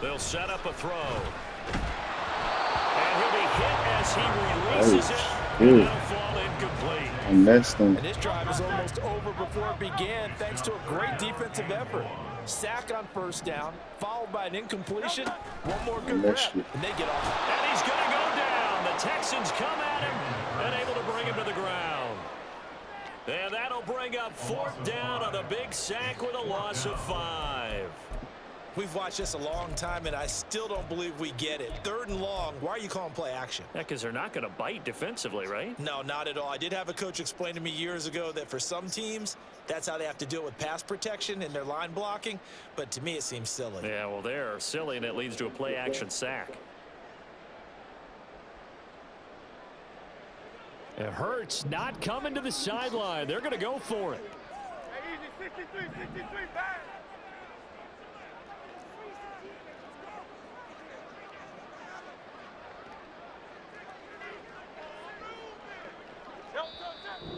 They'll set up a throw. And he'll be hit as he releases it. And that'll fall incomplete. I messed him. And this drive is almost over before it began thanks to a great defensive effort. Sack on first down, followed by an incompletion. One more good rep, and they get off. And he's going to go down. The Texans come at him and able to bring him to the ground. And that'll bring up 4th down on the big sack with a loss of 5. We've watched this a long time, and I still don't believe we get it. 3rd and long. Why are you calling play action? Yeah, because they're not going to bite defensively, right? No, not at all. I did have a coach explain to me years ago that for some teams, that's how they have to deal with pass protection and their line blocking. But to me, it seems silly. Yeah, well, they're silly, and it leads to a play action sack. It hurts not coming to the sideline. They're going to go for it. Hey, easy, 63, 63, back.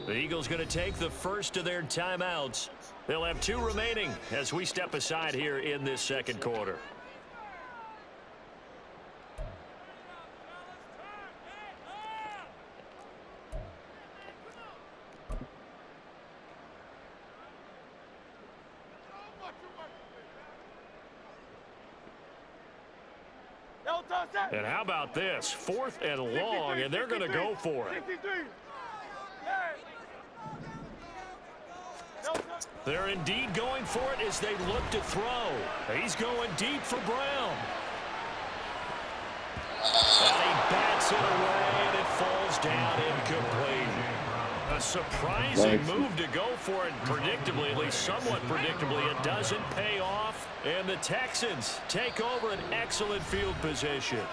The Eagles going to take the first of their timeouts. They'll have 2 remaining as we step aside here in this second quarter. And how about this? 4th and long, and they're going to go for it. They're indeed going for it as they look to throw. He's going deep for Brown. And he bats it away, and it falls down incomplete. A surprising move to go for it predictably, at least somewhat predictably. It doesn't pay off, and the Texans take over an excellent field position.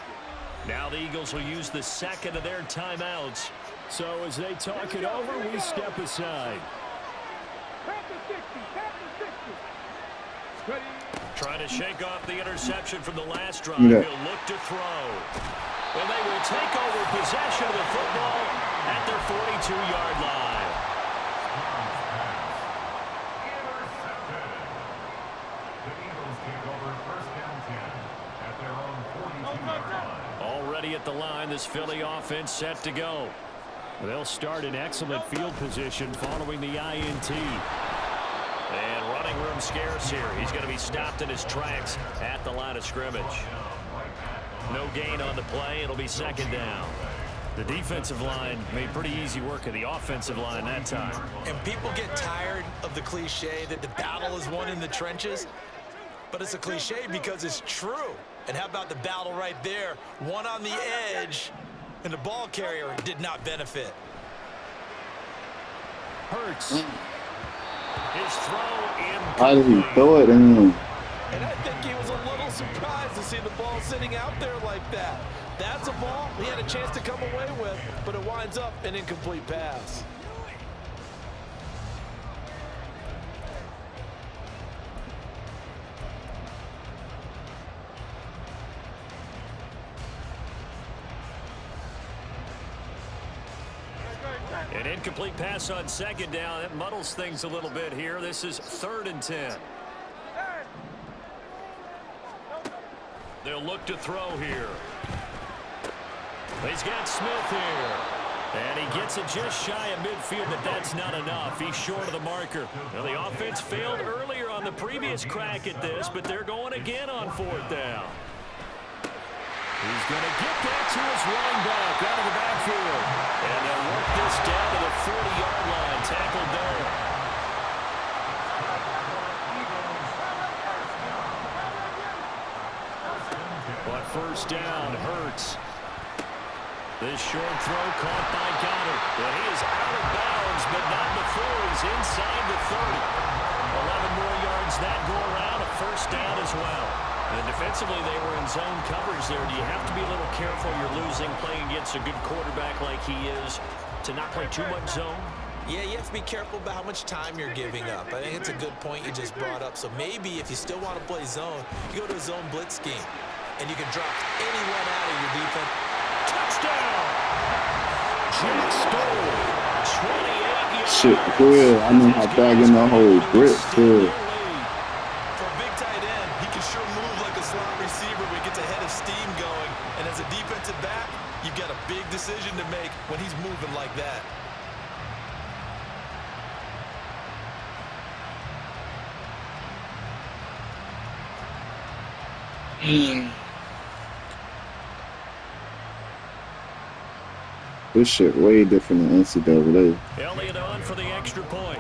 Now the Eagles will use the second of their timeouts. So as they talk it over, we step aside. Trying to shake off the interception from the last drive. He'll look to throw. And they will take over possession of the football at their 42-yard line. Already at the line, this Philly offense set to go. They'll start in excellent field position following the INT. And running room scarce here. He's going to be stopped in his tracks at the line of scrimmage. No gain on the play. It'll be 2nd down. The defensive line made pretty easy work of the offensive line that time. And people get tired of the cliche that the battle is won in the trenches. But it's a cliche because it's true. And how about the battle right there? One on the edge, and the ball carrier did not benefit. Hurts. His throw in. How did he throw it in? And I think he was a little surprised to see the ball sitting out there like that. That's a ball he had a chance to come away with, but it winds up an incomplete pass. An incomplete pass on 2nd down. That muddles things a little bit here. This is 3rd and 10. They'll look to throw here. He's got Smith here. And he gets it just shy of midfield, but that's not enough. He's short of the marker. Well, the offense failed earlier on the previous crack at this, but they're going again on 4th down. He's going to get that to his running back out of the backfield. And they'll work this down to the 40-yard line. Tackled there. But 1st down hurts. This short throw caught by Goddard. Well, he is out of bounds, but not before he's inside the 30. 11 more yards that go around. A 1st down as well. And defensively, they were in zone coverage there. Do you have to be a little careful? You're losing playing against a good quarterback like he is to not play too much zone? Yeah, you have to be careful about how much time you're giving up. I think it's a good point you just brought up. So maybe if you still want to play zone, you go to a zone blitz scheme, and you can drop anyone out of your defense. Touchdown! Jack Stoll, 28 yards. Shit, go ahead. I know how back in the whole grip, too. For a big tight end, he can sure move like a slot receiver decision to make when he's moving like that. This shit way different than NCAA. Elliott on for the extra point.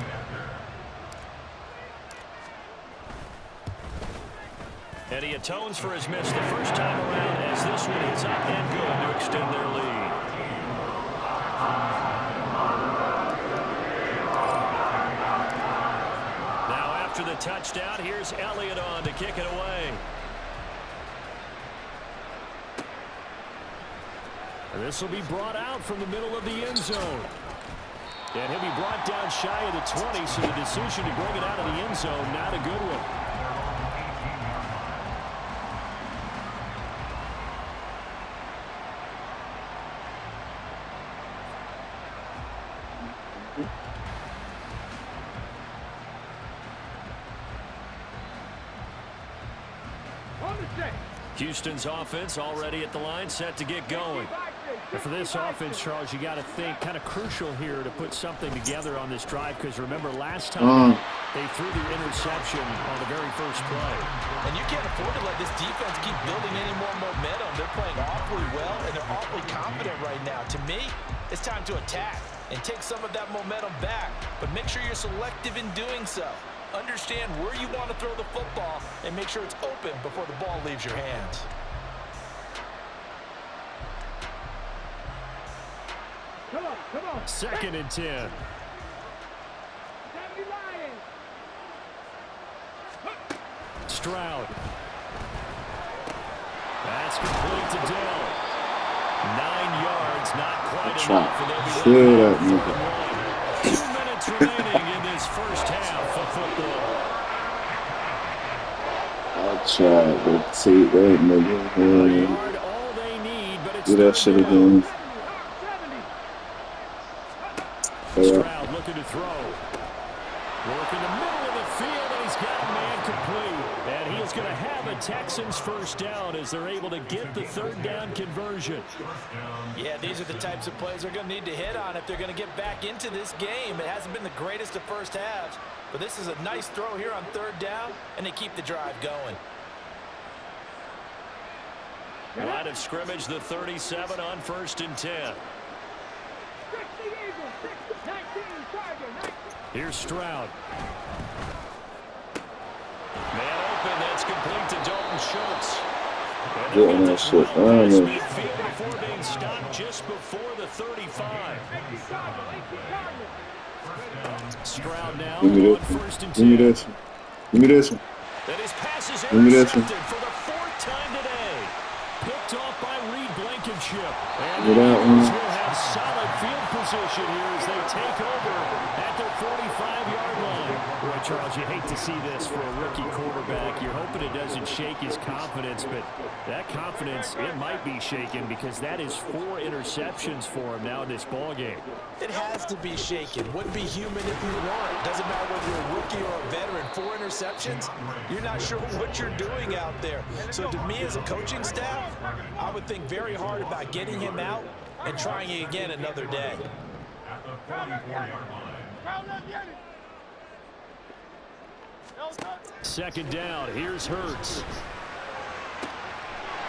And he atones for his miss the first time around as this one is up and good to extend their lead. Now after the touchdown, here's Elliott on to kick it away. And this will be brought out from the middle of the end zone. And he'll be brought down shy of the 20, so the decision to bring it out of the end zone, not a good one. Houston's offense already at the line, set to get going. And for this offense, Charles, you got to think kind of crucial here to put something together on this drive, because remember last time they threw the interception on the very first play. And you can't afford to let this defense keep building any more momentum. They're playing awfully well, and they're awfully confident right now. To me, it's time to attack and take some of that momentum back, but make sure you're selective in doing so. Understand where you want to throw the football and make sure it's open before the ball leaves your hands. Come on. 2nd and 10. Stroud. That's complete to Dell. 9 yards, not quite enough. And they'll be looking for 2 minutes remaining in this first half of football. I tried to see that nigga. All they need, but it's do that shit again. Stroud looking to throw. Working the middle of the field, and he's got a man complete. And he is going to have a Texans first down as they're able to get the 3rd down conversion. Yeah, these are the types of plays they're going to need to hit on if they're going to get back into this game. It hasn't been the greatest of first halves, but this is a nice throw here on 3rd down, and they keep the drive going. Line of scrimmage, the 37 on 1st and 10. Here's Stroud. Man open, that's complete to Dalton Schultz. Getting that shit Before being stopped just before the 35. Stroud now on 1st and 10. Give me this one. Give me this one. And his pass is Give me this one. intercepted for the 4th time today. Picked off by Reed Blankenship. And Get the that Eagles one. will have solid field position here as they take over at their 45-yard line. Boy, Charles, you hate to see this for a rookie quarterback. You're hoping it doesn't shake his confidence, but that confidence, it might be shaken because that is 4 interceptions for him now in this ballgame. It has to be shaken. Wouldn't be human if you weren't. Doesn't matter whether you're a rookie or a veteran. 4 interceptions, you're not sure what you're doing out there. So to me as a coaching staff, I would think very hard about getting him out and trying it again another day. 2nd down, here's Hurts.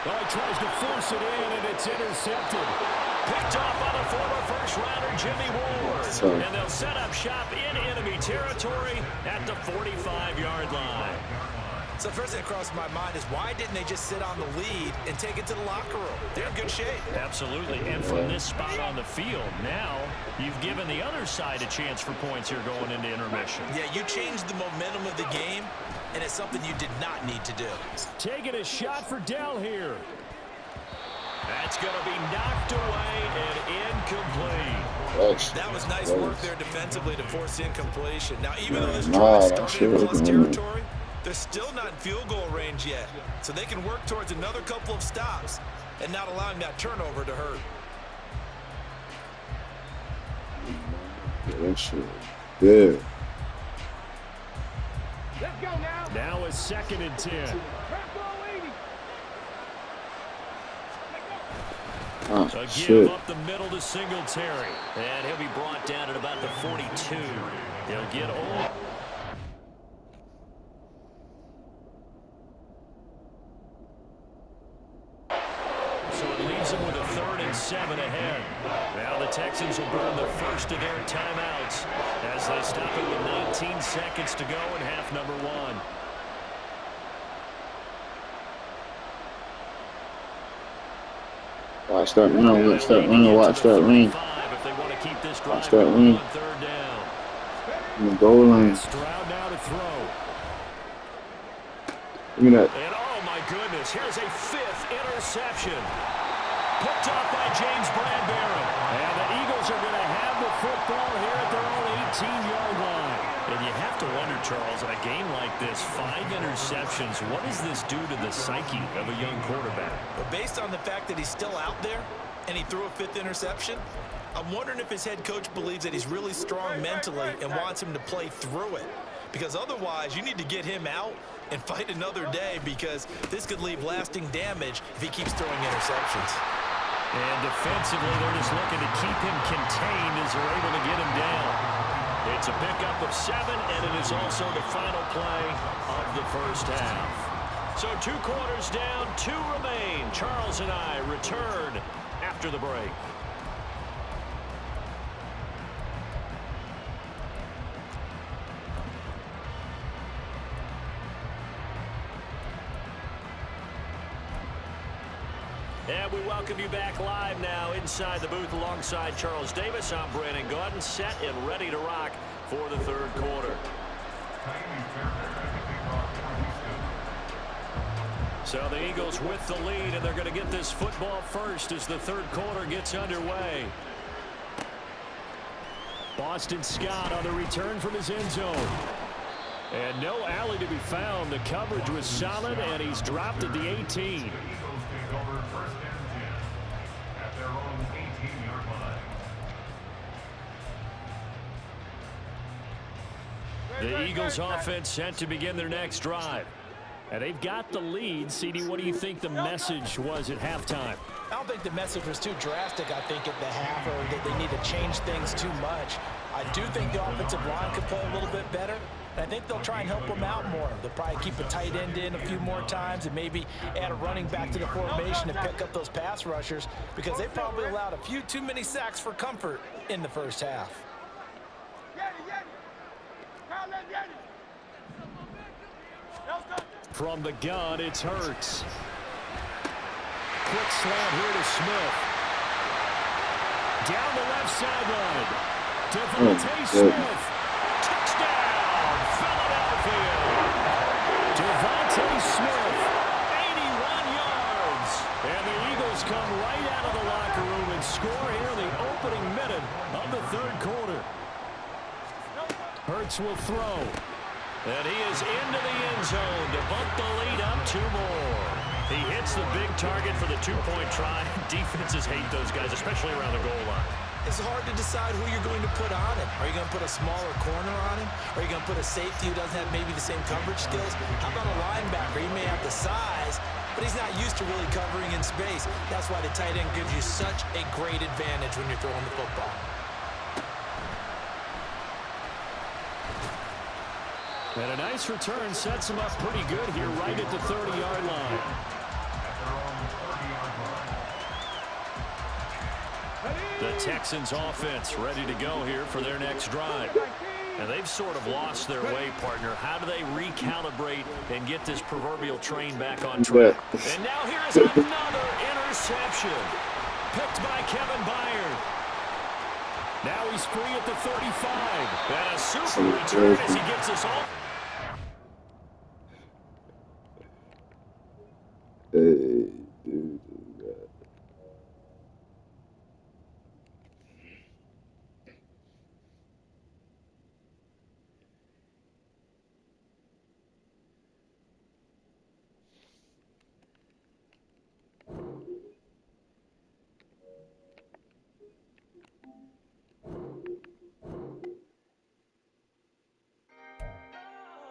Oh, he tries to force it in, and it's intercepted. Picked off by the former first-rounder Jimmy Ward. And they'll set up shop in enemy territory at the 45-yard line. So first thing that crossed my mind is why didn't they just sit on the lead and take it to the locker room? They're in good shape. Absolutely. And from this spot on the field, now you've given the other side a chance for points here going into intermission. Yeah, you changed the momentum of the game, and it's something you did not need to do. Taking a shot for Dell here. That's going to be knocked away and incomplete. That was nice work there defensively to force incompletion. Now, even though this drive started in plus territory, they're still not in field goal range yet. So they can work towards another couple of stops and not allowing that turnover to hurt. Yeah, that shit. Yeah. Let's go now. Now is 2nd and 10. Oh, A give shit. up the middle to Singletary. And he'll be brought down at about the 42. He'll get old. So it leaves them with a 3rd and 7 ahead. Now the Texans will burn the first of their timeouts as they stop it with 19 seconds to go in half number 1. Watch that run, watch that run, watch that run. If they want to keep this drive Watch that going run. on 3rd down. In the goal line. Stroud now to throw. Look at that. And oh my goodness, here's a 5th interception. Picked off by James Bradbury. And the Eagles are going to have the football here at their own 18-yard line. And you have to wonder, Charles, in a game like this, 5 interceptions, what does this do to the psyche of a young quarterback? But based on the fact that he's still out there and he threw a 5th interception, I'm wondering if his head coach believes that he's really strong mentally and wants him to play through it. Because otherwise, you need to get him out and fight another day, because this could leave lasting damage if he keeps throwing interceptions. And defensively, they're just looking to keep him contained as they're able to get him down. It's a pickup of 7, and it is also the final play of the first half. So 2 quarters down, 2 remain. Charles and I return after the break. And we welcome you back live now inside the booth alongside Charles Davis. I'm Brandon Gaudin, set and ready to rock for the 3rd quarter. So the Eagles with the lead, and they're going to get this football first as the 3rd quarter gets underway. Boston Scott on the return from his end zone. And no alley to be found. The coverage was solid, and he's dropped at the 18. The Eagles offense set to begin their next drive. And they've got the lead. CD, what do you think the message was at halftime? I don't think the message was too drastic, I think, at the half, or that they need to change things too much. I do think the offensive line could play a little bit better. And I think they'll try and help them out more. They'll probably keep a tight end in a few more times and maybe add a running back to the formation and pick up those pass rushers, because they probably allowed a few too many sacks for comfort in the first half. From the gun, it's Hurts. Quick slant here to Smith. Down the left sideline. Devontae Smith. Touchdown, Philadelphia. Devontae Smith, 81 yards. And the Eagles come right out of the locker room and score here in the opening minute of the 3rd quarter. Hurts will throw. And he is into the end zone to bump the lead up 2 more. He hits the big target for the 2-point try. Defenses hate those guys, especially around the goal line. It's hard to decide who you're going to put on him. Are you going to put a smaller corner on him? Are you going to put a safety who doesn't have maybe the same coverage skills? How about a linebacker? He may have the size, but he's not used to really covering in space. That's why the tight end gives you such a great advantage when you're throwing the football. And a nice return sets him up pretty good here right at the 30-yard line. The Texans offense ready to go here for their next drive. And they've sort of lost their way, partner. How do they recalibrate and get this proverbial train back on track? And now here's another interception. Picked by Kevin Byard. Now he's free at the 35. And a super return as he gets us all